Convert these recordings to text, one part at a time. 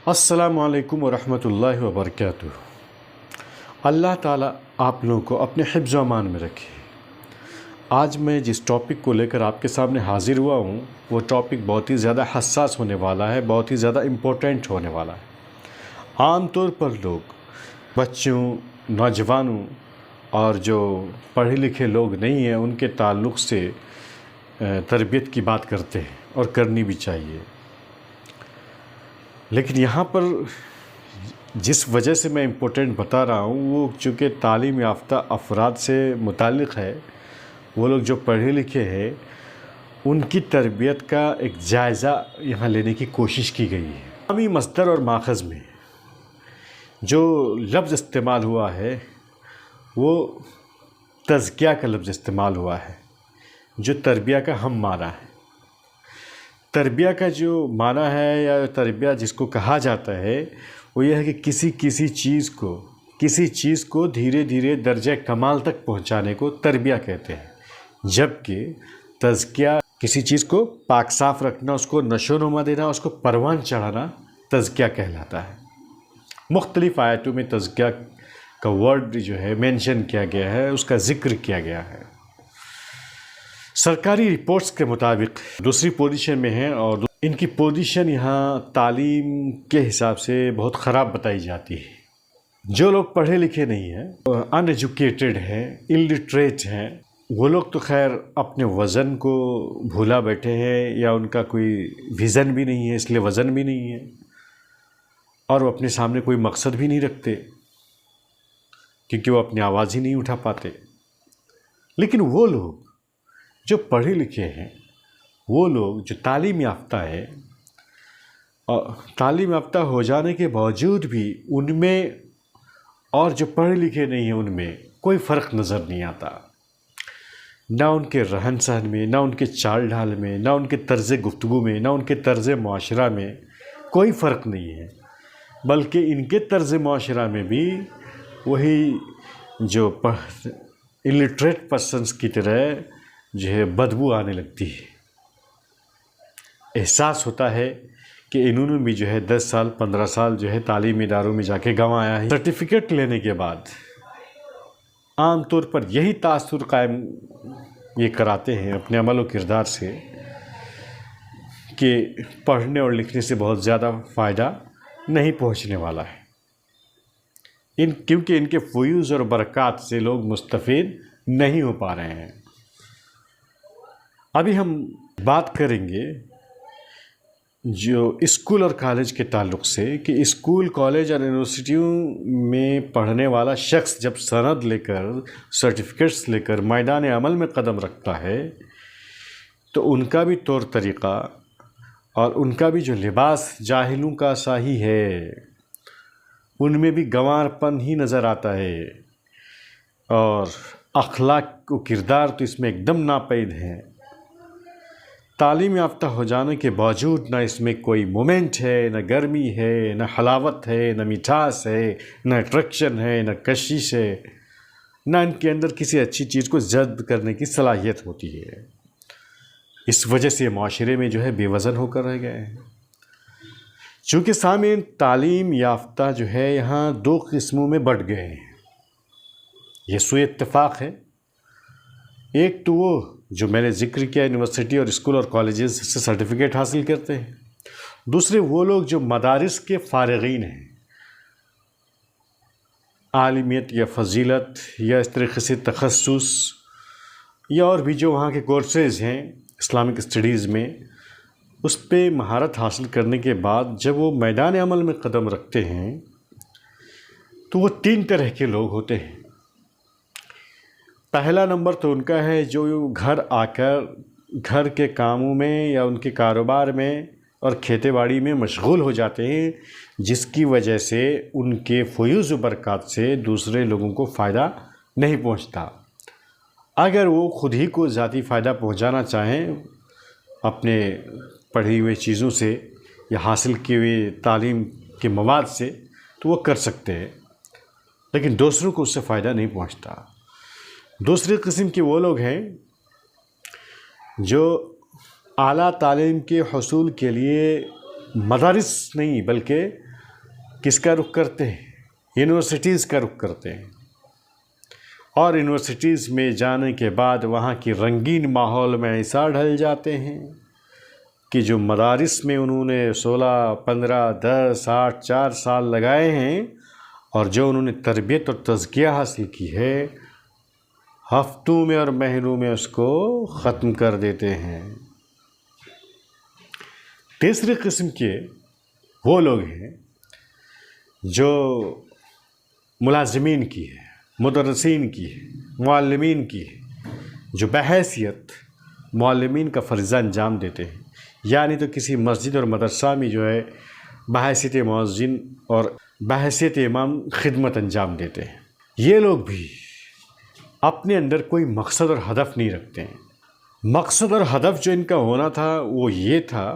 السلام علیکم ورحمۃ اللہ وبرکاتہ۔ اللہ تعالیٰ آپ لوگوں کو اپنے حفظ و امان میں رکھے۔ آج میں جس ٹاپک کو لے کر آپ کے سامنے حاضر ہوا ہوں وہ ٹاپک بہت ہی زیادہ حساس ہونے والا ہے، بہت ہی زیادہ امپورٹنٹ ہونے والا ہے۔ عام طور پر لوگ بچوں، نوجوانوں اور جو پڑھے لکھے لوگ نہیں ہیں ان کے تعلق سے تربیت کی بات کرتے ہیں اور کرنی بھی چاہیے، لیکن یہاں پر جس وجہ سے میں امپورٹنٹ بتا رہا ہوں وہ چونکہ تعلیم یافتہ افراد سے متعلق ہے۔ وہ لوگ جو پڑھے لکھے ہیں ان کی تربیت کا ایک جائزہ یہاں لینے کی کوشش کی گئی ہے۔ عوامی مصدر اور ماخذ میں جو لفظ استعمال ہوا ہے وہ تزکیہ کا لفظ استعمال ہوا ہے، جو تربیہ کا ہم معنی ہے۔ تربیہ کا جو معنی ہے یا تربیہ جس کو کہا جاتا ہے وہ یہ ہے کہ کسی چیز کو دھیرے دھیرے درجہ کمال تک پہنچانے کو تربیہ کہتے ہیں، جبکہ تزکیہ کسی چیز کو پاک صاف رکھنا، اس کو نشو و نما دینا، اس کو پروان چڑھانا تزکیہ کہلاتا ہے۔ مختلف آیتوں میں تزکیہ کا ورڈ جو ہے مینشن کیا گیا ہے، اس کا ذکر کیا گیا ہے۔ سرکاری رپورٹس کے مطابق دوسری پوزیشن میں ہیں اور ان کی پوزیشن یہاں تعلیم کے حساب سے بہت خراب بتائی جاتی ہے۔ جو لوگ پڑھے لکھے نہیں ہیں، ان ایجوکیٹڈ ہیں، الٹریٹ ہیں، وہ لوگ تو خیر اپنے وزن کو بھولا بیٹھے ہیں یا ان کا کوئی ویژن بھی نہیں ہے، اس لیے وزن بھی نہیں ہے، اور وہ اپنے سامنے کوئی مقصد بھی نہیں رکھتے کیونکہ وہ اپنی آواز ہی نہیں اٹھا پاتے۔ لیکن وہ لوگ جو پڑھے لکھے ہیں، وہ لوگ جو تعلیم یافتہ ہے، اور تعلیم یافتہ ہو جانے کے باوجود بھی ان میں اور جو پڑھے لکھے نہیں ہیں ان میں کوئی فرق نظر نہیں آتا، نہ ان کے رہن سہن میں، نہ ان کے چال ڈھال میں، نہ ان کے طرز گفتگو میں، نہ ان کے طرز معاشرہ میں کوئی فرق نہیں ہے، بلکہ ان کے طرز معاشرہ میں بھی وہی جو الٹریٹ پرسنس کی طرح جو ہے بدبو آنے لگتی ہے۔ احساس ہوتا ہے کہ انہوں نے بھی جو ہے 10 سال 15 سال جو ہے تعلیمی اداروں میں جا کے گنوایا ہے۔ سرٹیفکیٹ لینے کے بعد عام طور پر یہی تاثر قائم یہ کراتے ہیں اپنے عمل و کردار سے کہ پڑھنے اور لکھنے سے بہت زیادہ فائدہ نہیں پہنچنے والا ہے، کیونکہ ان کے فیوز اور برکات سے لوگ مستفید نہیں ہو پا رہے ہیں۔ ابھی ہم بات کریں گے جو اسکول اور کالج کے تعلق سے کہ اسکول، کالج اور یونیورسٹیوں میں پڑھنے والا شخص جب سند لے کر، سرٹیفکیٹس لے کر میدان عمل میں قدم رکھتا ہے تو ان کا بھی طور طریقہ اور ان کا بھی جو لباس جاہلوں کا سا ہی ہے، ان میں بھی گنوار پن ہی نظر آتا ہے، اور اخلاق و کردار تو اس میں ایک دم ناپید ہیں۔ تعلیم یافتہ ہو جانے کے باوجود نہ اس میں کوئی مومنٹ ہے، نہ گرمی ہے، نہ حلاوت ہے، نہ مٹھاس ہے، نہ اٹریکشن ہے، نہ کشش ہے، نہ ان کے اندر کسی اچھی چیز کو جذب کرنے کی صلاحیت ہوتی ہے۔ اس وجہ سے معاشرے میں جو ہے بے وزن ہو کر رہ گئے ہیں۔ چونکہ سامعین، تعلیم یافتہ جو ہے یہاں 2 قسموں میں بٹ گئے ہیں، یہ سوء اتفاق ہے۔ ایک تو وہ جو میں نے ذکر کیا یونیورسٹی اور اسکول اور کالجز سے سرٹیفکیٹ حاصل کرتے ہیں، دوسرے وہ لوگ جو مدارس کے فارغین ہیں، عالمیت یا فضیلت یا اس طریقے سے تخصص یا اور بھی جو وہاں کے کورسز ہیں اسلامک اسٹڈیز میں، اس پہ مہارت حاصل کرنے کے بعد جب وہ میدان عمل میں قدم رکھتے ہیں تو وہ 3 طرح کے لوگ ہوتے ہیں۔ پہلا نمبر تو ان کا ہے جو گھر آ کر گھر کے کاموں میں یا ان کے کاروبار میں اور کھیتی باڑی میں مشغول ہو جاتے ہیں، جس کی وجہ سے ان کے فیوز و برکات سے دوسرے لوگوں کو فائدہ نہیں پہنچتا۔ اگر وہ خود ہی کو ذاتی فائدہ پہنچانا چاہیں اپنے پڑھی ہوئی چیزوں سے یا حاصل کی ہوئی تعلیم کے مواد سے تو وہ کر سکتے ہیں، لیکن دوسروں کو اس سے فائدہ نہیں پہنچتا۔ دوسری قسم کے وہ لوگ ہیں جو اعلیٰ تعلیم کے حصول کے لیے مدارس نہیں بلکہ کس کا رخ کرتے ہیں؟ یونیورسٹیز کا رخ کرتے ہیں، اور یونیورسٹیز میں جانے کے بعد وہاں کی رنگین ماحول میں ایسا ڈھل جاتے ہیں کہ جو مدارس میں انہوں نے 16 15 10 8 4 سال لگائے ہیں اور جو انہوں نے تربیت اور تزکیہ حاصل کی ہے، ہفتوں میں اور مہینوں میں اس کو ختم کر دیتے ہیں۔ تیسری قسم کے وہ لوگ ہیں جو ملازمین کی ہے، مدرسین کی ہے، معلمین کی ہے، جو بحیثیت معلمین کا فریضہ انجام دیتے ہیں، یعنی تو کسی مسجد اور مدرسہ میں جو ہے بحیثیت مؤذن اور بحیثیت امام خدمت انجام دیتے ہیں۔ یہ لوگ بھی اپنے اندر کوئی مقصد اور ہدف نہیں رکھتے ہیں۔ مقصد اور ہدف جو ان کا ہونا تھا وہ یہ تھا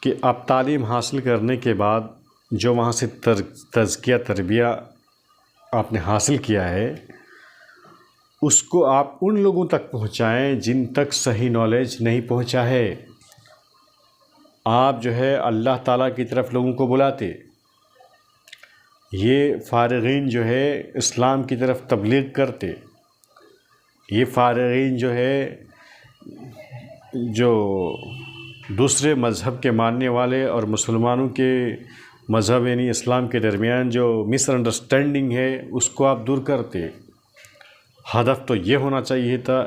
کہ آپ تعلیم حاصل کرنے کے بعد جو وہاں سے تزکیہ تربیہ آپ نے حاصل کیا ہے، اس کو آپ ان لوگوں تک پہنچائیں جن تک صحیح نالج نہیں پہنچا ہے۔ آپ جو ہے اللہ تعالیٰ کی طرف لوگوں کو بلاتے، یہ فارغین جو ہے اسلام کی طرف تبلیغ کرتے، یہ فارغین جو ہے جو دوسرے مذہب کے ماننے والے اور مسلمانوں کے مذہب یعنی اسلام کے درمیان جو مس انڈرسٹینڈنگ ہے اس کو آپ دور کرتے۔ ہدف تو یہ ہونا چاہیے تھا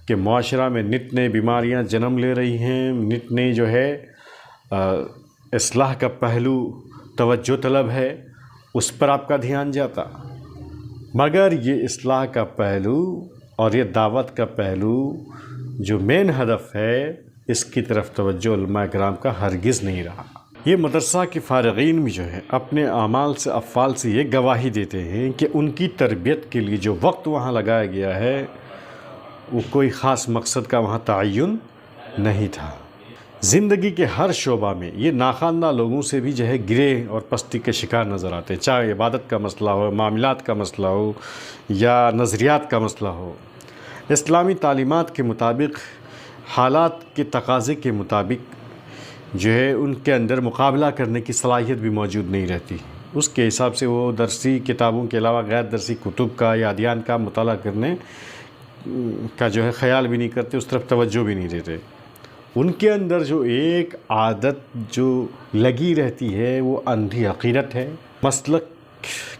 کہ معاشرہ میں نت نئے بیماریاں جنم لے رہی ہیں، نت نئی جو ہے اصلاح کا پہلو توجہ طلب ہے، اس پر آپ کا دھیان جاتا، مگر یہ اصلاح کا پہلو اور یہ دعوت کا پہلو جو مین ہدف ہے اس کی طرف توجہ علماء کرام کا ہرگز نہیں رہا۔ یہ مدرسہ کے فارغین بھی جو ہے اپنے اعمال سے افعال سے یہ گواہی دیتے ہیں کہ ان کی تربیت کے لیے جو وقت وہاں لگایا گیا ہے وہ کوئی خاص مقصد کا وہاں تعین نہیں تھا۔ زندگی کے ہر شعبہ میں یہ ناخواندہ لوگوں سے بھی جو ہے گرے اور پستی کے شکار نظر آتے ہیں، چاہے عبادت کا مسئلہ ہو، معاملات کا مسئلہ ہو یا نظریات کا مسئلہ ہو۔ اسلامی تعلیمات کے مطابق، حالات کے تقاضے کے مطابق جو ہے ان کے اندر مقابلہ کرنے کی صلاحیت بھی موجود نہیں رہتی۔ اس کے حساب سے وہ درسی کتابوں کے علاوہ غیر درسی کتب کا یا ادیان کا مطالعہ کرنے کا جو ہے خیال بھی نہیں کرتے، اس طرف توجہ بھی نہیں دیتے۔ ان کے اندر جو ایک عادت جو لگی رہتی ہے وہ اندھی عقیدت ہے، مسلک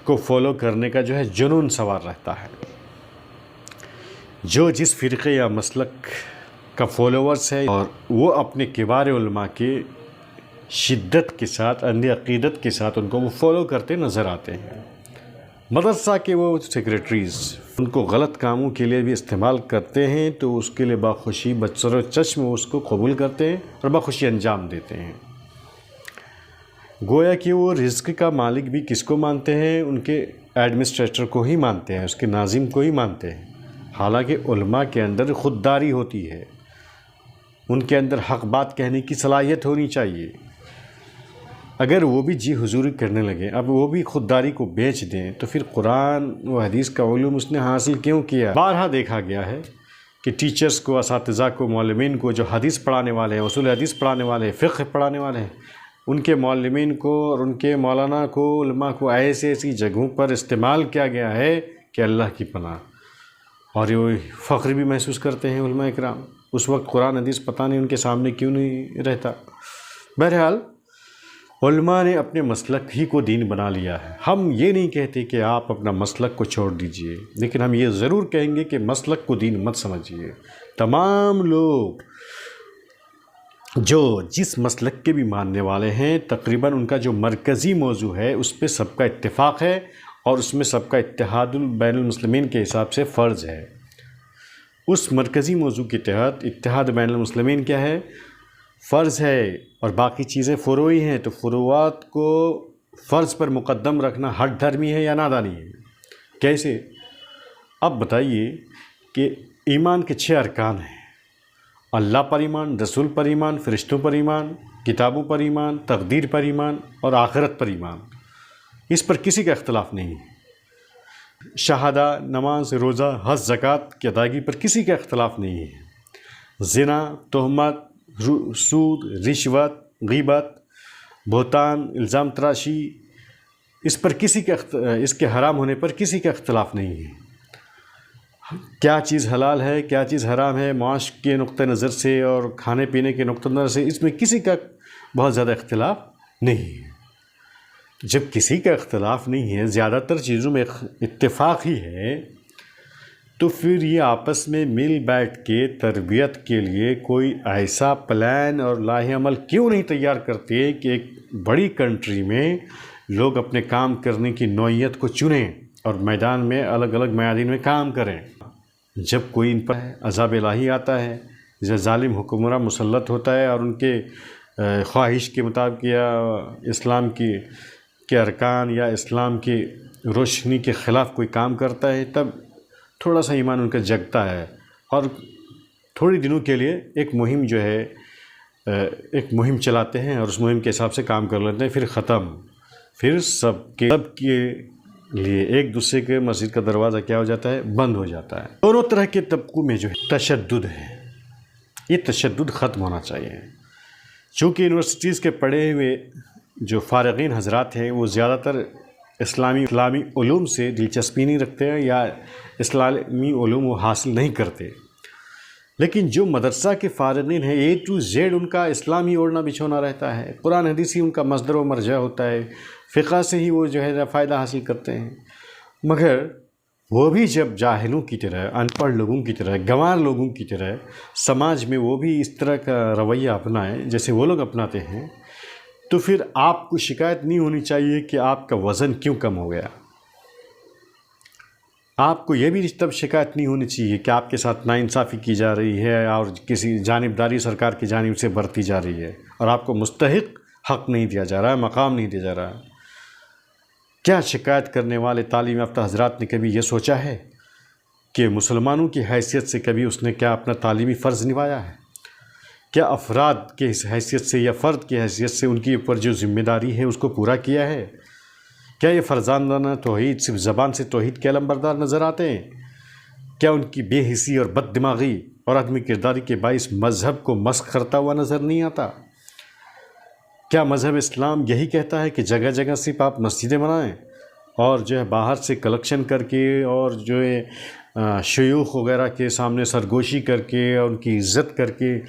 کو فالو کرنے کا جو ہے جنون سوار رہتا ہے۔ جو جس فرقے یا مسلک کا فالوورز ہے اور وہ اپنے کبار علماء کے شدت کے ساتھ، اندھی عقیدت کے ساتھ ان کو وہ فالو کرتے نظر آتے ہیں۔ مدرسہ کے وہ سیکریٹریز ان کو غلط کاموں کے لیے بھی استعمال کرتے ہیں تو اس کے لیے بخوشی بسر و چشم اس کو قبول کرتے ہیں اور بخوشی انجام دیتے ہیں۔ گویا کہ وہ رزق کا مالک بھی کس کو مانتے ہیں؟ ان کے ایڈمنسٹریٹر کو ہی مانتے ہیں، اس کے ناظم کو ہی مانتے ہیں۔ حالانکہ علماء کے اندر خودداری ہوتی ہے، ان کے اندر حق بات کہنے کی صلاحیت ہونی چاہیے۔ اگر وہ بھی جی حضوری کرنے لگے، اب وہ بھی خودداری کو بیچ دیں تو پھر قرآن و حدیث کا علوم اس نے حاصل کیوں کیا؟ بارہا دیکھا گیا ہے کہ ٹیچرز کو، اساتذہ کو، معلمین کو جو حدیث پڑھانے والے ہیں، اصول حدیث پڑھانے والے ہیں، فقہ پڑھانے والے ہیں، ان کے معلمین کو اور ان کے مولانا کو، علماء کو ایسی جگہوں پر استعمال کیا گیا ہے کہ اللہ کی پناہ، اور یہ فخر بھی محسوس کرتے ہیں علماء اکرام۔ اس وقت قرآن حدیث پتہ نہیں ان کے سامنے کیوں نہیں رہتا۔ بہرحال علماء نے اپنے مسلک ہی کو دین بنا لیا ہے۔ ہم یہ نہیں کہتے کہ آپ اپنا مسلک کو چھوڑ دیجئے، لیکن ہم یہ ضرور کہیں گے کہ مسلک کو دین مت سمجھیے۔ تمام لوگ جو جس مسلک کے بھی ماننے والے ہیں، تقریباً ان کا جو مرکزی موضوع ہے اس پہ سب کا اتفاق ہے اور اس میں سب کا اتحاد بین المسلمین کے حساب سے فرض ہے۔ اس مرکزی موضوع کے تحت اتحاد بین المسلمین کیا ہے؟ فرض ہے، اور باقی چیزیں فروعی ہیں، تو فروعات کو فرض پر مقدم رکھنا ہٹ دھرمی ہے یا نادانی ہے؟ کیسے؟ اب بتائیے کہ ایمان کے 6 ارکان ہیں: اللہ پر ایمان، رسول پر ایمان، فرشتوں پر ایمان، کتابوں پر ایمان، تقدیر پر ایمان اور آخرت پر ایمان۔ اس پر کسی کا اختلاف نہیں ہے۔ شہادہ، نماز، روزہ، حج، زکوٰۃ کی ادائیگی پر کسی کا اختلاف نہیں ہے۔ زنا، تہمت، سود، رشوت، غیبت، بہتان، الزام تراشی، اس پر اس کے حرام ہونے پر کسی کا اختلاف نہیں ہے۔ کیا چیز حلال ہے، کیا چیز حرام ہے، معاش کے نقطہ نظر سے اور کھانے پینے کے نقطہ نظر سے، اس میں کسی کا بہت زیادہ اختلاف نہیں ہے۔ جب کسی کا اختلاف نہیں ہے، زیادہ تر چیزوں میں اتفاق ہی ہے، تو پھر یہ آپس میں مل بیٹھ کے تربیت کے لیے کوئی ایسا پلان اور لاہ عمل کیوں نہیں تیار کرتے کہ ایک بڑی کنٹری میں لوگ اپنے کام کرنے کی نوعیت کو چنیں اور میدان میں الگ الگ میادین میں کام کریں۔ جب کوئی ان پر عذاب الہی آتا ہے، جب ظالم حکمراں مسلط ہوتا ہے اور ان کے خواہش کے مطابق یا اسلام کے ارکان یا اسلام کی روشنی کے خلاف کوئی کام کرتا ہے، تب تھوڑا سا ایمان ان کا جگتا ہے اور تھوڑی دنوں کے لیے ایک مہم چلاتے ہیں اور اس مہم کے حساب سے کام کر لیتے ہیں، پھر ختم۔ پھر سب کے لیے ایک دوسرے کے مسجد کا دروازہ کیا ہو جاتا ہے؟ بند ہو جاتا ہے۔ دونوں طرح کے طبقوں میں جو ہے تشدد ہے، یہ تشدد ختم ہونا چاہیے۔ چونکہ یونیورسٹیز کے پڑھے ہوئے جو فارغین حضرات ہیں وہ زیادہ تر اسلامی علوم سے دلچسپی نہیں رکھتے ہیں یا اسلامی علوم وہ حاصل نہیں کرتے، لیکن جو مدرسہ کے فارغین ہیں A to Z ان کا اسلامی اوڑھنا بچھونا رہتا ہے، قرآن حدیث ہی ان کا مصدر و مرجع ہوتا ہے، فقہ سے ہی وہ جو ہے فائدہ حاصل کرتے ہیں، مگر وہ بھی جب جاہلوں کی طرح، ان پڑھ لوگوں کی طرح، گنوار لوگوں کی طرح سماج میں وہ بھی اس طرح کا رویہ اپنائیں جیسے وہ لوگ اپناتے ہیں، تو پھر آپ کو شکایت نہیں ہونی چاہیے کہ آپ کا وزن کیوں کم ہو گیا۔ آپ کو یہ بھی تب شکایت نہیں ہونی چاہیے کہ آپ کے ساتھ ناانصافی کی جا رہی ہے اور کسی جانبداری سرکار کی جانب سے برتی جا رہی ہے اور آپ کو مستحق حق نہیں دیا جا رہا ہے، مقام نہیں دیا جا رہا ہے۔ کیا شکایت کرنے والے تعلیم یافتہ حضرات نے کبھی یہ سوچا ہے کہ مسلمانوں کی حیثیت سے کبھی اس نے کیا اپنا تعلیمی فرض نبھایا ہے؟ کیا افراد کی حیثیت سے یا فرد کی حیثیت سے ان کے اوپر جو ذمہ داری ہے اس کو پورا کیا ہے؟ کیا یہ فرزانہ توحید صرف زبان سے توحید کے علمبردار نظر آتے ہیں؟ کیا ان کی بے حسی اور بد دماغی اور عدم کرداری کے باعث مذہب کو مسخ کرتا ہوا نظر نہیں آتا؟ کیا مذہب اسلام یہی کہتا ہے کہ جگہ جگہ صرف آپ مسجدیں بنائیں اور جو ہے باہر سے کلیکشن کر کے اور جو ہے شیوخ وغیرہ کے سامنے سرگوشی کر کے اور ان کی عزت کر کے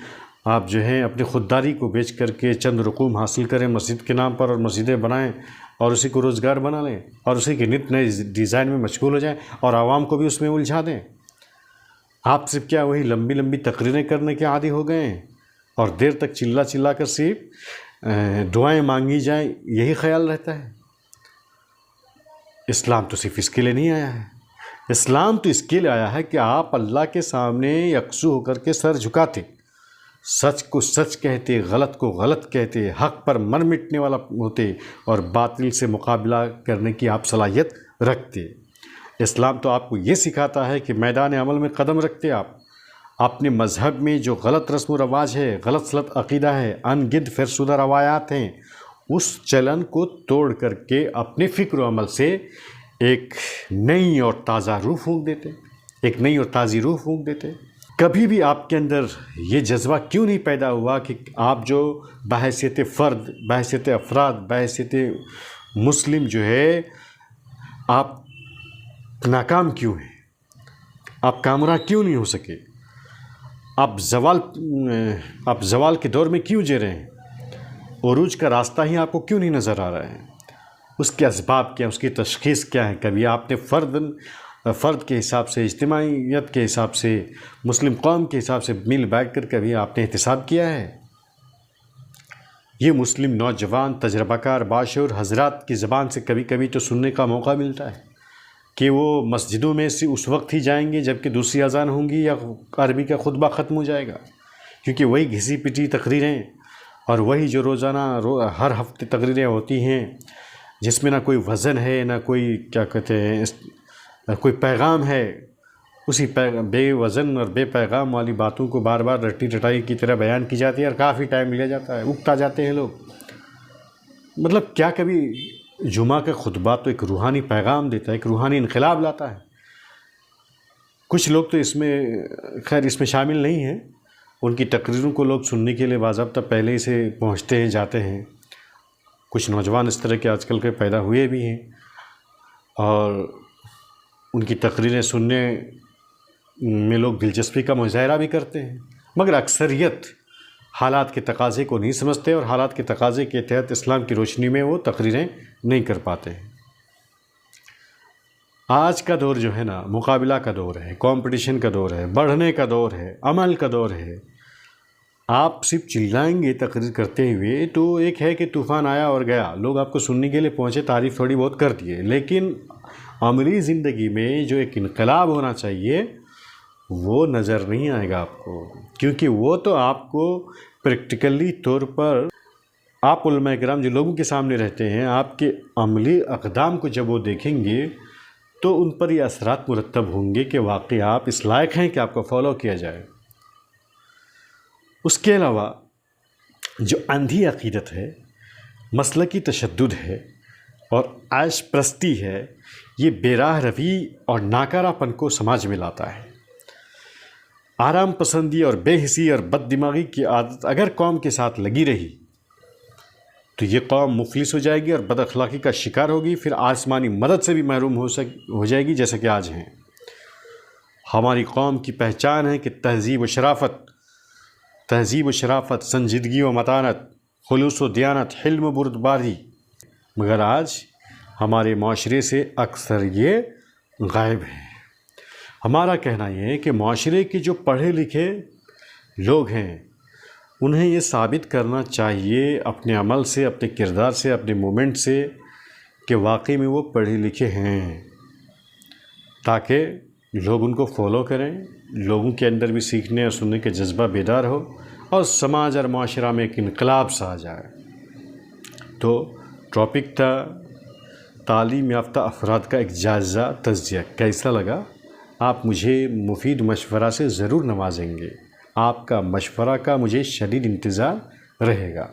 آپ جو ہیں اپنی خودداری کو بیچ کر کے چند رقوم حاصل کریں مسجد کے نام پر اور مسجدیں بنائیں اور اسی کو روزگار بنا لیں اور اسی کے نت نئے ڈیزائن میں مشغول ہو جائیں اور عوام کو بھی اس میں الجھا دیں؟ آپ صرف کیا وہی لمبی لمبی تقریریں کرنے کے عادی ہو گئے ہیں اور دیر تک چلا کر صرف دعائیں مانگی جائیں یہی خیال رہتا ہے؟ اسلام تو صرف اس کے لیے نہیں آیا ہے، اسلام تو اس کے لیے آیا ہے کہ آپ اللہ کے سامنے یکسو ہو کر کے سر جھکاتے، سچ کو سچ کہتے، غلط کو غلط کہتے، حق پر مر مٹنے والا ہوتے اور باطل سے مقابلہ کرنے کی آپ صلاحیت رکھتے۔ اسلام تو آپ کو یہ سکھاتا ہے کہ میدان عمل میں قدم رکھتے آپ اپنے مذہب میں جو غلط رسم و رواج ہے، غلط سلط عقیدہ ہے، ان گنت فرسودہ روایات ہیں، اس چلن کو توڑ کر کے اپنے فکر و عمل سے ایک نئی اور تازہ روح پھونک دیتے، ایک نئی اور تازی روح پھونک دیتے۔ کبھی بھی آپ کے اندر یہ جذبہ کیوں نہیں پیدا ہوا کہ آپ جو بحیثیت فرد، بحیثیت افراد، بحیثیت مسلم جو ہے آپ ناکام کیوں ہیں؟ آپ کامراں کیوں نہیں ہو سکے؟ آپ زوال کے دور میں کیوں جی رہے ہیں؟ عروج کا راستہ ہی آپ کو کیوں نہیں نظر آ رہا ہے؟ اس کے اسباب کیا، اس کی تشخیص کیا ہے؟ کبھی آپ نے فرد کے حساب سے، اجتماعیت کے حساب سے، مسلم قوم کے حساب سے مل بیٹھ کر کبھی آپ نے احتساب کیا ہے؟ یہ مسلم نوجوان تجربہ کار باشعور حضرات کی زبان سے کبھی کبھی تو سننے کا موقع ملتا ہے کہ وہ مسجدوں میں سے اس وقت ہی جائیں گے جبکہ دوسری اذان ہوں گی یا عربی کا خطبہ ختم ہو جائے گا، کیونکہ وہی گھسی پٹی تقریریں اور وہی جو روزانہ ہر ہفتے تقریریں ہوتی ہیں جس میں نہ کوئی وزن ہے، نہ کوئی کیا کہتے ہیں کوئی پیغام ہے، اسی بے وزن اور بے پیغام والی باتوں کو بار بار رٹی رٹائی کی طرح بیان کی جاتی ہے اور کافی ٹائم لیا جاتا ہے، اگتا جاتے ہیں لوگ۔ مطلب کیا کبھی جمعہ کا خطبہ تو ایک روحانی پیغام دیتا ہے، ایک روحانی انقلاب لاتا ہے۔ کچھ لوگ تو اس میں شامل نہیں ہیں، ان کی تقریروں کو لوگ سننے کے لیے باضابطہ پہلے ہی سے پہنچتے ہیں، جاتے ہیں کچھ نوجوان اس طرح کے آج کل کے پیدا ہوئے بھی ہیں اور ان کی تقریریں سننے میں لوگ دلچسپی کا مظاہرہ بھی کرتے ہیں، مگر اکثریت حالات کے تقاضے کو نہیں سمجھتے اور حالات کے تقاضے کے تحت اسلام کی روشنی میں وہ تقریریں نہیں کر پاتے ہیں۔ آج کا دور جو ہے نا مقابلہ کا دور ہے، کمپٹیشن کا دور ہے، بڑھنے کا دور ہے، عمل کا دور ہے۔ آپ صرف چلائیں گے تقریر کرتے ہوئے تو ایک ہے کہ طوفان آیا اور گیا، لوگ آپ کو سننے کے لیے پہنچے، تعریف تھوڑی بہت کر دیے، لیکن عملی زندگی میں جو ایک انقلاب ہونا چاہیے وہ نظر نہیں آئے گا آپ کو، کیونکہ وہ تو آپ کو پریکٹیکلی طور پر آپ علماء کرام جو لوگوں کے سامنے رہتے ہیں، آپ کے عملی اقدام کو جب وہ دیکھیں گے تو ان پر یہ اثرات مرتب ہوں گے کہ واقعی آپ اس لائق ہیں کہ آپ کو فالو کیا جائے۔ اس کے علاوہ جو اندھی عقیدت ہے، مسلکی تشدد ہے اور عیش پرستی ہے، یہ بے راہ روی اور ناکارہ پن کو سماج میں لاتا ہے۔ آرام پسندی اور بے حسی اور بد دماغی کی عادت اگر قوم کے ساتھ لگی رہی تو یہ قوم مفلس ہو جائے گی اور بد اخلاقی کا شکار ہوگی، پھر آسمانی مدد سے بھی محروم ہو جائے گی جیسا کہ آج ہیں۔ ہماری قوم کی پہچان ہے کہ تہذیب و شرافت، سنجیدگی و متانت، خلوص و دیانت، حلم و بردباری، مگر آج ہمارے معاشرے سے اکثر یہ غائب ہے۔ ہمارا کہنا یہ ہے کہ معاشرے کے جو پڑھے لکھے لوگ ہیں انہیں یہ ثابت کرنا چاہیے اپنے عمل سے، اپنے کردار سے، اپنے مومنٹ سے کہ واقعی میں وہ پڑھے لکھے ہیں، تاکہ لوگ ان کو فالو کریں، لوگوں کے اندر بھی سیکھنے اور سننے کے جذبہ بیدار ہو اور سماج اور معاشرہ میں ایک انقلاب سا آ جائے۔ تو ٹاپک تھا تعلیم یافتہ افراد کا ایک جائزہ تجزیہ، کیسا لگا؟ آپ مجھے مفید مشورہ سے ضرور نوازیں گے، آپ کا مشورہ کا مجھے شدید انتظار رہے گا۔